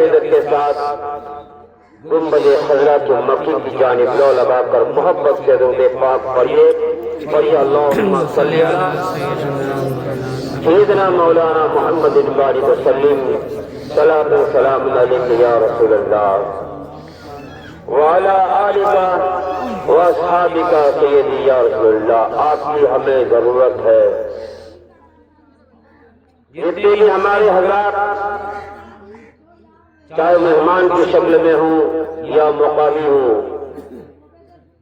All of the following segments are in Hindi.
अकीदत के साथ गुंबद खजरा के मक्की की जानिब लो लगाकर मोहब्बत से रोज़े पाक पढ़िए अल्लाहुम्मा सल्ली अला सय्यिदना मौलाना मुहम्मद बारिक वसल्लिम सलातु व सलाम अलैका या रसूल अल्लाह व अला आलिका व अस्हाबिका सय्यदी या रसूल अल्लाह। आपकी हमें जरूरत है। जितने भी हमारे हज़रात चाहे मेहमान की शक्ल में हूँ या मुकामी हूँ,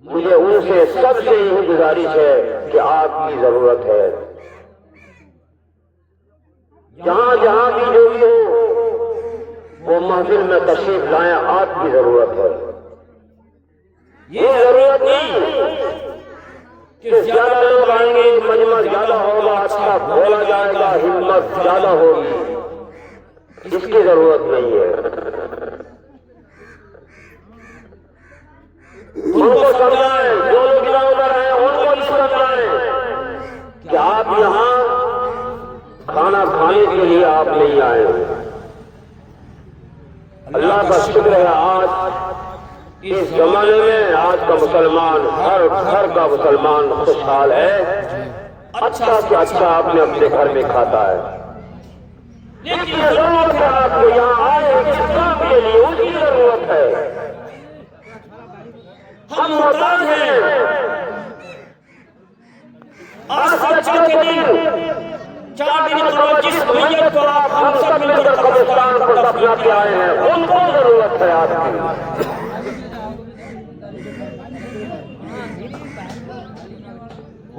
मुझे उनसे सबसे यही गुजारिश है कि आपकी जरूरत है। जहाँ जहाँ भी जो भी हो वो महफिल में तशरीफ लाएं, आपकी जरूरत है। ये जरूरत नहीं कि ज्यादा लोग आएंगे, मजमा ज्यादा होगा, अच्छा बोला जाएगा, हिम्मत ज्यादा होगी, इसकी जरूरत नहीं है। उनको समझाएं, जो लोग इधर उधर हैं उनको भी समझाएं कि आप यहाँ खाना खाने के लिए आप नहीं आए। अल्लाह का शुक्र है आज इस जमाने में आज का मुसलमान, हर घर का मुसलमान खुशहाल है, अच्छा से अच्छा आपने अपने घर में खाता है। लेकिन जरूरत है आपको यहाँ आए कितना के लिए, उसकी जरूरत है। हम मोहताज हैं। आज बच्चों के दिन 4 दिन तो जिस मैयत को आप हम सब मिलकर कब्रिस्तान पर दफनाते आए हैं, उनको जरूरत है आपकी।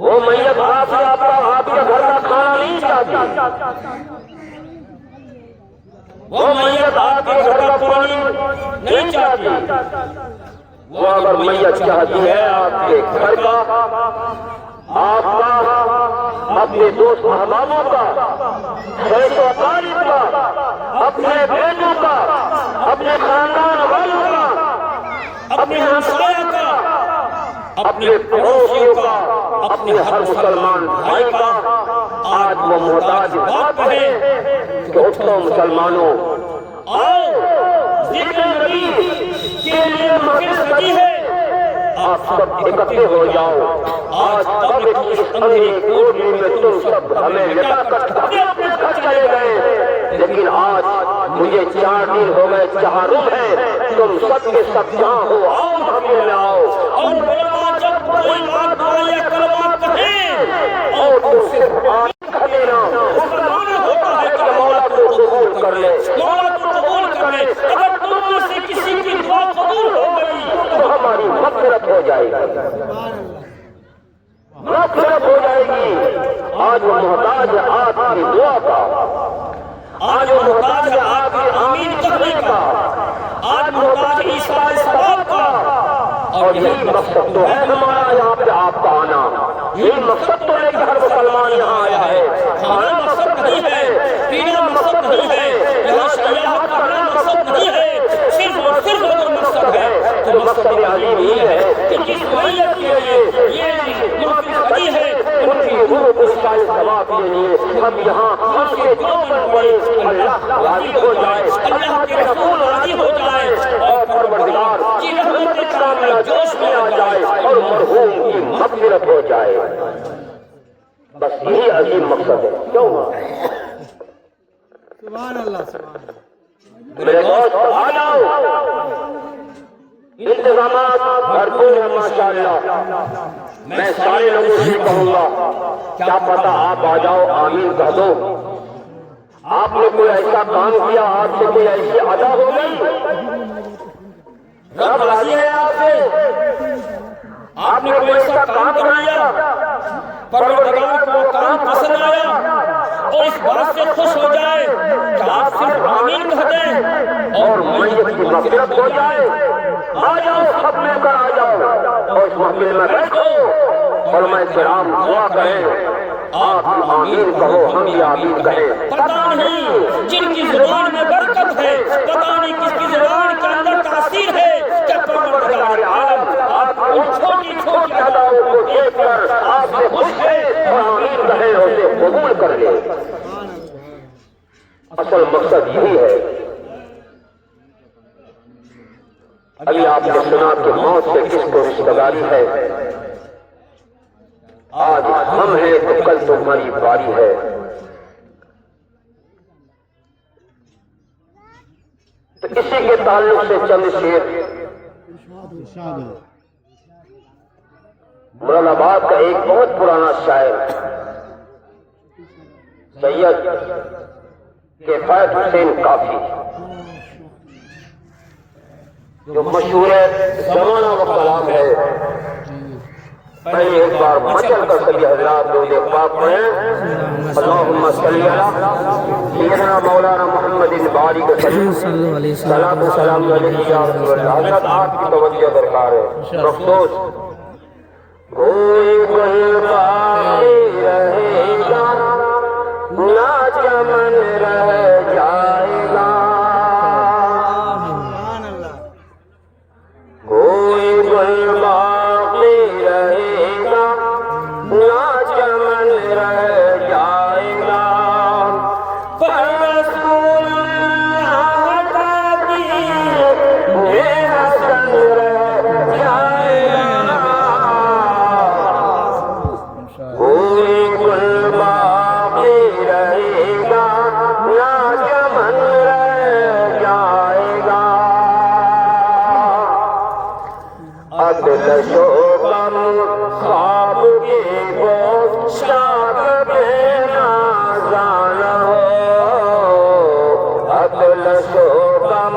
वो मैयत आपके घर का खाना नहीं चाहती, वो मैयत आपके घर का पानी नहीं चाहती। वो अगर मैयत चाहती है आपके घर का, आपका, अपने दोस्त महमानों का, खैर तारीफ का, अपने बेटों का, अपने खानदान वालों का, अपने हमसाया का, अपने पड़ोसियों का, अपने हर मुसलमान भाई का, आज वो मोहताज बात है कि उठो मुसलमानों, आओ जिक्र नबी के लिए महफिल सजी है, आप सब इकट्ठे हो जाओ। आज कब्र की इस अंधेरी कोठरी में तुम सब हमें लेकर अपने घर चले गए, लेकिन आज मुझे 4 दिन हो गए, चारूम है, तुम सब के सब जहाँ हो आओ, महफिल में आओ। और जब कोई बात बोले कलमा कहे और तुम सिर्फ आमीन कह देना, उसका माना होता है कि मौला को कबूल कर ले, मौला को कबूल कर ले। अगर तुम में से किसी की दुआ कबूल हो गई तो हमारी मग़फ़िरत हो जाएगी, मग़फ़िरत हो जाएगी। आज वो मोहताज है आपकी दुआ का, आज वो मोहताज है आपके आमीन कहने का, आज मोहताज ईसा सवाब का। और यही मकसद तो है हमारा यहाँ पे आपका आना, यही मकसद तो है कि हर मुसलमान यहाँ आया है। खाना मकसद नहीं है, पीना मकसद नहीं है, यहाँ सयाहत करना मकसद नहीं है, सिर्फ और सिर्फ अगर मकसद है तो मकसद अजीम ही है कि जिस मैयत के लिए ये महफिल सजी है, उनकी रूह को शायद सवाब के लिए हम यहाँ उनके जो मन पड़े, अल्लाह राजी हो जाए, अल्लाह के रसूल राजी हो जाए और परवरदिगार की रहमत कामिला जोश में आ जाए और मरहूम की मग़फ़िरत हो जाए। बस यही अजीम मकसद है। क्यों सुभान अल्लाह, सुभान अल्लाह। मेरे दोस्त आ जाओ, इंतजामात भरपूर है माशाअल्लाह। मैं सारे लोगों से कहूँगा, क्या पता आप आ जाओ, आमीन कह दो। आपने कोई ऐसा काम किया, आपसे कोई ऐसी अदा हो गई, रब राजी है आपसे। आपने कोई ऐसा काम कराया, परवरदिगार को काम पसंद आया और इस बात से खुश हो जाए कि आप सिर्फ आमीन कह दें और मैयत की मग़फ़िरत हो जाए। आ जाओ, सब मिलकर आ जाओ और इस महफिल में बैठो और मैं किराम दुआ करें, आप आमीन कहो, हम भी आमीन कहें। पता नहीं जिनकी ज़ुबान में बरकत है, पता नहीं किसकी ज़ुबान के अंदर तासीर है, क्या परवरदिगार आलम आप उन छोटी छोटी अदाओं को देखकर आपसे खुश है और आमीन कहें और उसे कबूल कर ले। असल मकसद यही है अभी आपने सुना कि मौत से किसको रिश्तेदारी है। आज हम हैं तो कल तुम्हारी बारी है। तो इसी के ताल्लुक से चंद शेर मुरादाबाद का एक बहुत पुराना शायर सैयद किफायत हुसैन काफी, जो मशहूर जमाना व कलाम है। पहले एक बार मचल कर सभी हजरात लोग पाक पढ़ें। अल्लाहुम्मा सल्ली अला सय्यदना मौलाना मुहम्मदिन बारिक वसल्लम सलात व सलाम अलैहि या रसूल अल्लाह। हजरत आपकी तवज्जो दरकार है। अफसोस कोई बाकी रहेगा ना चमन रह जाएगा, कोई बाकी रहेगा ना चमन रह जाएगा। पर रसूलुल्लाह का दीन ये हसन रह जाएगा, कोई बाकी रहेगा ना चमन रह जाएगा। अदल शोबम ख्वाब की पोशाक बेनाज़ान हो, अदल शोबम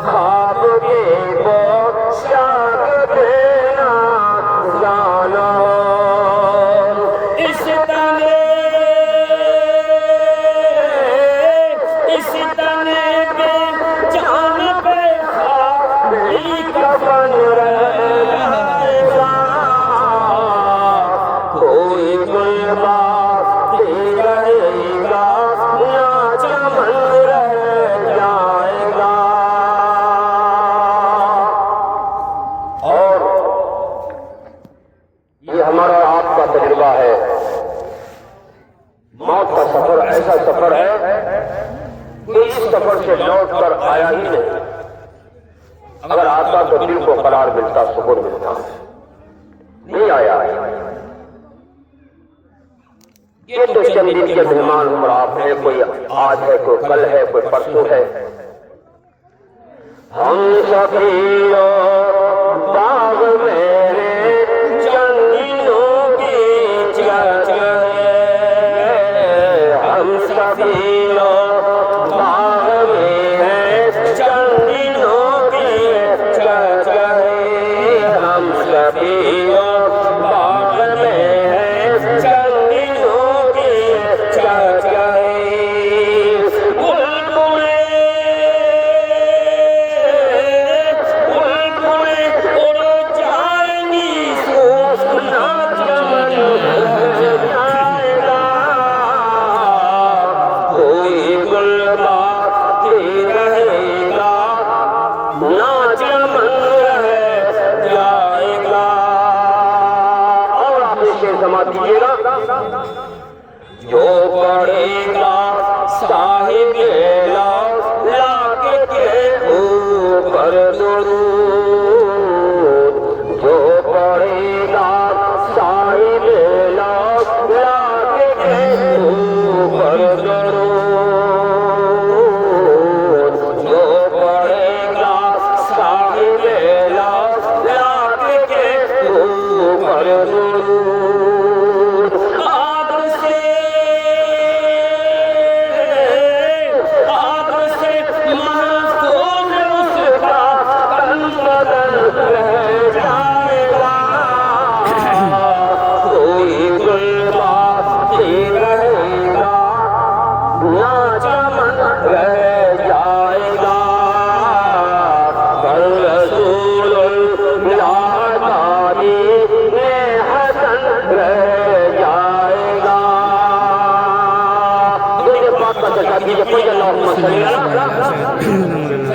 ख्वाब की पोशाक बेनाज़ान हो। इस तने पे जान पे खाली कफन रह जाएगा, कोई बाकी रहेगा ना चमन रह जाएगा। और ये हमारा आपका तजुर्बा है। मौत का सफर ऐसा सफर है कि इस सफर से लौट कर आया ही नहीं। अगर आता तो दिल को करार मिलता, सुकून मिलता, नहीं आया। ये तो चंद दिन के मेहमान हम आप हैं, कोई आज है, कोई कल है, कोई परसों है। हम सभी बाग मेरे चंदिनों की चर्चा है, हम सभी बाग में चंदिनों की चर्चा है, हम सभी बाग में चंदिनों की चर्चा है। जो पड़ेगा साहिब लाके के ऊपर दुरूद, जो पड़ेगा साहिब लाके के ऊपर दुरूद, जो पड़ेगा साहिब लाके के ऊपर दुरूद।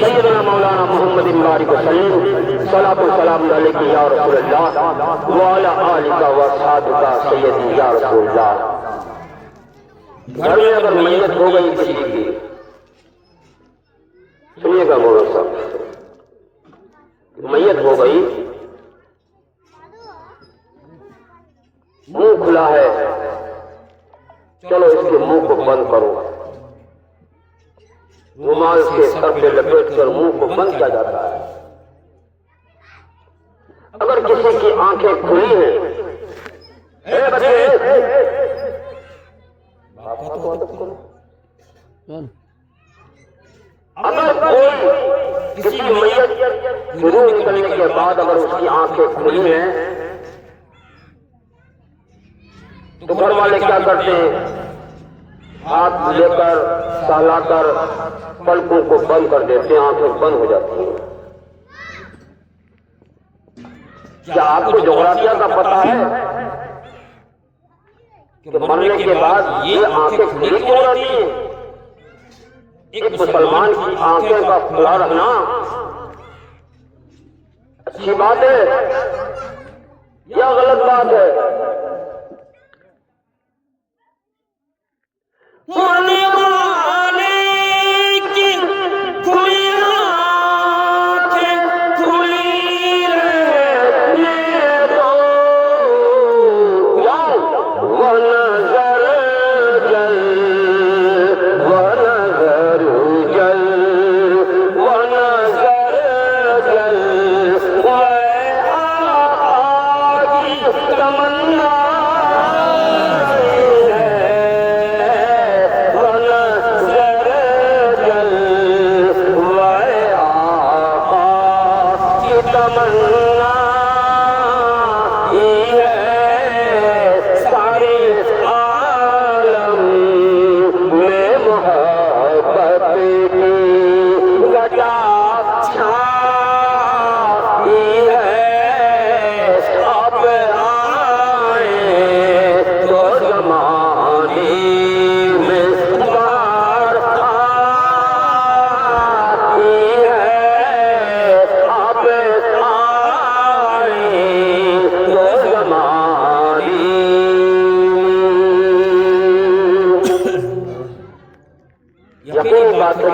सैयदना मौलाना मुहम्मदिन बारिक वसल्लम सलातो सलाम अलैहि या रसूलल्लाह व अला आलिका व असहाबिका सय्यदी या रसूलल्लाह। घर में अगर मैयत हो गई किसी की, सुनिएगा मौलाना साहब, मैयत हो गई, मुंह खुला है, चलो इसके मुंह को बंद करो। रुमाल से सर पे लपेटकर मुंह को बंद किया जाता है। अगर किसी की आंखें खुली हैं, बच्चे अगर कोई किसी मैयत की रूह निकलने के बाद अगर उसकी आंखें खुली हैं तो घर वाले क्या करते हैं? हाथ लेकर सहलाकर पलकों को बंद कर देते हैं, आंखें बंद हो जाती हैं। क्या आपको जोग्राफिया का पता है कि मरने के बाद ये आंखें खुली क्यों रहती हैं? एक मुसलमान की आंखें का खुला रहना अच्छी बात है या गलत बात है? मरने वाले की खुली आंखें खुली रहने दो, वह नजर जल, वह नजर जल, वह नजर जल, वह आकी तमन्ना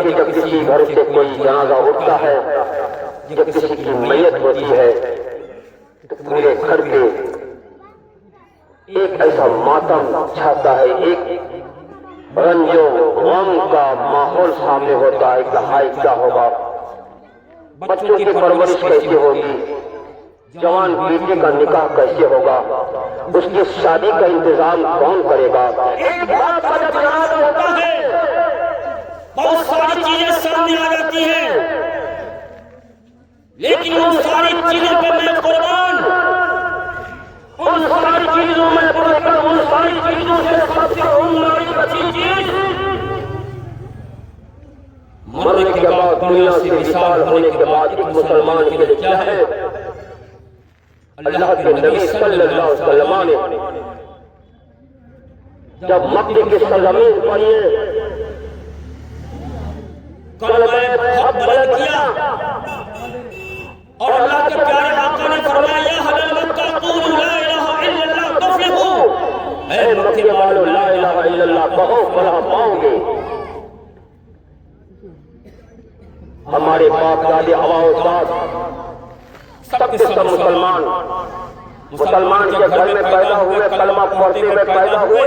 जब किसी घर से कोई जनाजा उठता है, जब किसी की मैयत होती है तो पूरे घर पे एक ऐसा मातम छाता है, एक रंजो गम का माहौल सामने होता है कि हाय क्या होगा, बच्चों की परवरिश कैसे होगी, जवान बेटे का निकाह कैसे होगा, उसकी शादी का इंतजाम कौन करेगा। एक बात का जब जनाजा होता है बहुत सारी चीजें सामने आ जाती हैं, लेकिन उन सारी चीजों पर मैं कुर्बान, उन सारी चीजों में बढ़कर उन सारी चीजों से सबसे उम्र अच्छी चीज मरने के बाद दुनिया से विशाल होने के बाद एक मुसलमान के लिए क्या है? अल्लाह के नबी सल्लल्लाहु अलैहि वसल्लम ने जब मक्के की सरजमीन पर ये कलमे हक बुलंद किया और अल्लाह के प्यारे आका ने फरमाया या अहल मक्का क़ूलू ला इलाहा इल्लल्लाह तफ्लिहू, ऐ मक्के वालों ला इलाहा इल्लल्लाह कहो फलाह पाओगे। हमारे बाप दादे अवाजाद सबके सब मुसलमान के घर में पैदा हुए, कलमा पढ़ते हुए पैदा हुए,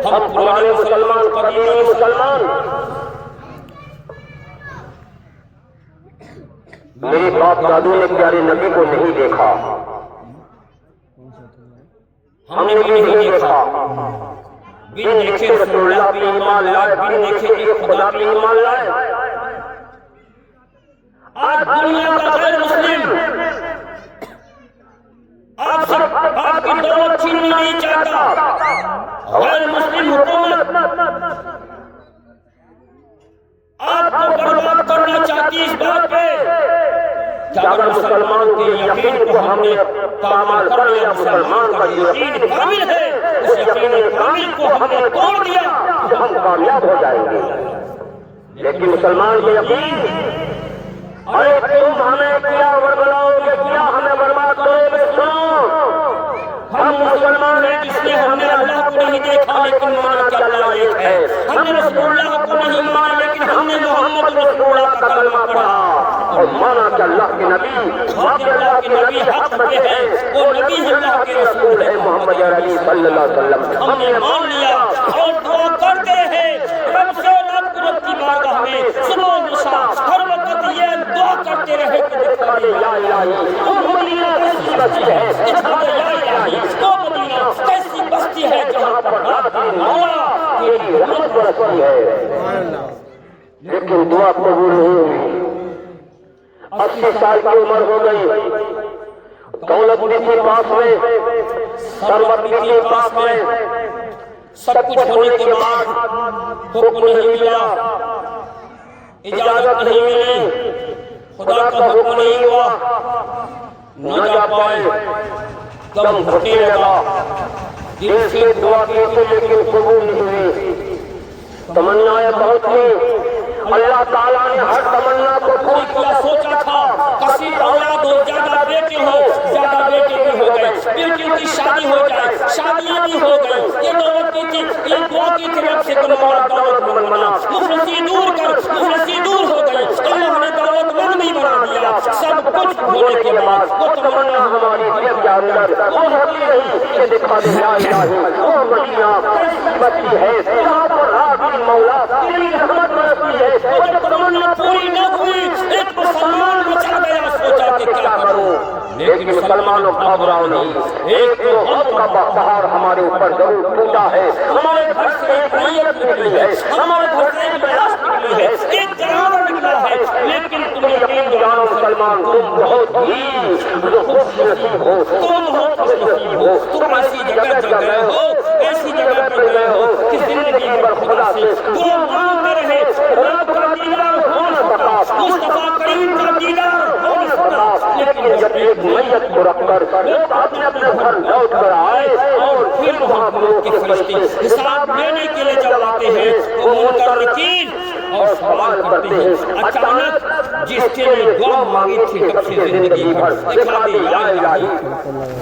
हम पुराने मुसलमान, कदीमी मुसलमान। मेरे बाप दादू ने प्यारे नबी को नहीं देखा, हमने भी नहीं देखा, बिन देखे रसूलुल्लाह पे ईमान लाए, बिन देखे एक खुदा पे ईमान लाए। आज दुनिया का गैर मुस्लिम आपकी दौलत छीनना नहीं चाहता, गैर मुस्लिम हुकूमत आपको बर्बाद करना चाहती है। इस बात पे अगर मुसलमान के यकीन को हमने पामाल कर लिया, मुसलमान का यकीन कामिल है, उस यकीन कामिल को हमने तोड़ दिया तो हम कामयाब हो जाएंगे। लेकिन मुसलमान के यकीन, अरे तुम हमें क्या बरबलाओगे, क्या हमें बर्बाद करोगे, सुनो हम मुसलमान हैं इसलिए हमने अल्लाह को नहीं देखा लेकिन माना कि अल्लाह एक है, हमने रसूलुल्लाह को नहीं माना लेकिन हमने मोहम्मद रसूलुल्लाह का कलमा पढ़ा और माना कि अल्लाह के नबी अल्लाह के नबी हक पे है, वो नबी है, अल्लाह के रसूल है मोहम्मद अरबी सल्लल्लाहु अलैहि वसल्लम। हमने मान लिया और दुआ करते हैं रब से रब की बारगाह में सुबह निशा हर वक्त ये दुआ करते रहे कि दिखा दे या इलाही वो मदीना कैसी बस्ती है, दिखा दे या इलाही वो मदीना कैसी बस्ती है जहाँ पर रात दिन मौला तेरी रहमत बरसती है। लेकिन दुआ कबूल नहीं हुई। 80 साल की उम्र हो गई, दौलत भी थी पास में, सरवत भी थी पास में, सब कुछ होने के बाद हुक्म नहीं मिला, इजाजत नहीं मिली, खुदा का हुक्म नहीं हुआ, न जा पाए, दम घुटने लगा। दिल से दुआ की थी लेकिन कबूल नहीं हुई। तमन्नाएं बहुत थी, अल्लाह ताला ने हर तमन्ना को पूरी किया। सोचा था कसीर औलाद हो, ज्यादा बेटे हो, ज्यादा बेटे भी हो गए, बेटियों की शादी हो जाए, शादियां भी हो गई, ये दौलत की थी, ये दुआ की तरफ से मौला दौलतमंद बना, मुफलिसी दूर कर, मुफलिसी दूर हो गई, अल्लाह ने दौलतमंद नहीं बना दिया। सब कुछ होने के बाद वो तमन्ना हमारी दिल के अंदर वो होती रही कि दिखा दे या इलाही वो मदीना कैसी बस्ती है जहाँ पर रात दिन मौला तेरी रहमत बरसती है। वो जब तमन्ना पूरी न हुई, एक मुसलमान मचा गया, सोचा कि क्या करूं, लेकिन मुसलमानों घबराओ नहीं, एक तो हम का पहाड़ हमारे ऊपर जरूर टूटा है, हमारे घर से एक मैयत निकली है, हमारे घर से एक लाश निकली है, एक जानवर निकला है, लेकिन तुम यकीन जानो मुसलमान तुम बहुत ही खुशनसीब हो, तुम बहुत खुशनसीब हो, तुम ऐसी जगह गए हो, ऐसी जगह पर गए हो कि जिंदगी भर खुदा से दुआ मांगते रहे, रब का दीदार हो न सका, मुस्तफा करीम का दीदार हो न सका, लेकिन जब एक मैयत को रखकर लोग अपने अपने घर लौट कर आए और फिर वहाँ मौत के फरिश्ते हिसाब लेने के लिए जब आते हैं वो मुनकर नकीर और सवाल करते हैं, अचानक जिसके लिए दुआ मांगी थी कब से जिंदगी भर दिखा दे या इलाही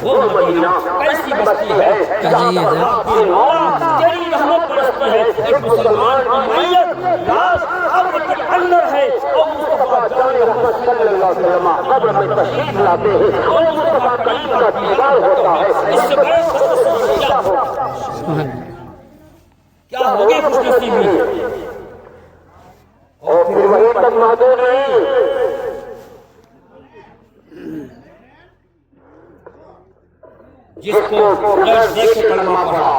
वो मदीना कैसी बस्ती है जहाँ पर रात दिन मौला तेरी रहमत बरसती है। एक मुसलमान की मैयत लाश कब्र के अंदर है और मुस्तफा जाने रहमत सल्लल्लाहु अलैहि वसल्लम कब्र में तशरीफ लाते हैं और मुस्तफा करीम का दीदार होता है। इससे बड़े खुशनसीबी क्या होगी खुशनसीबी। और फिर वही तक महदूद नहीं, जिसको देख के कलमा पढ़ा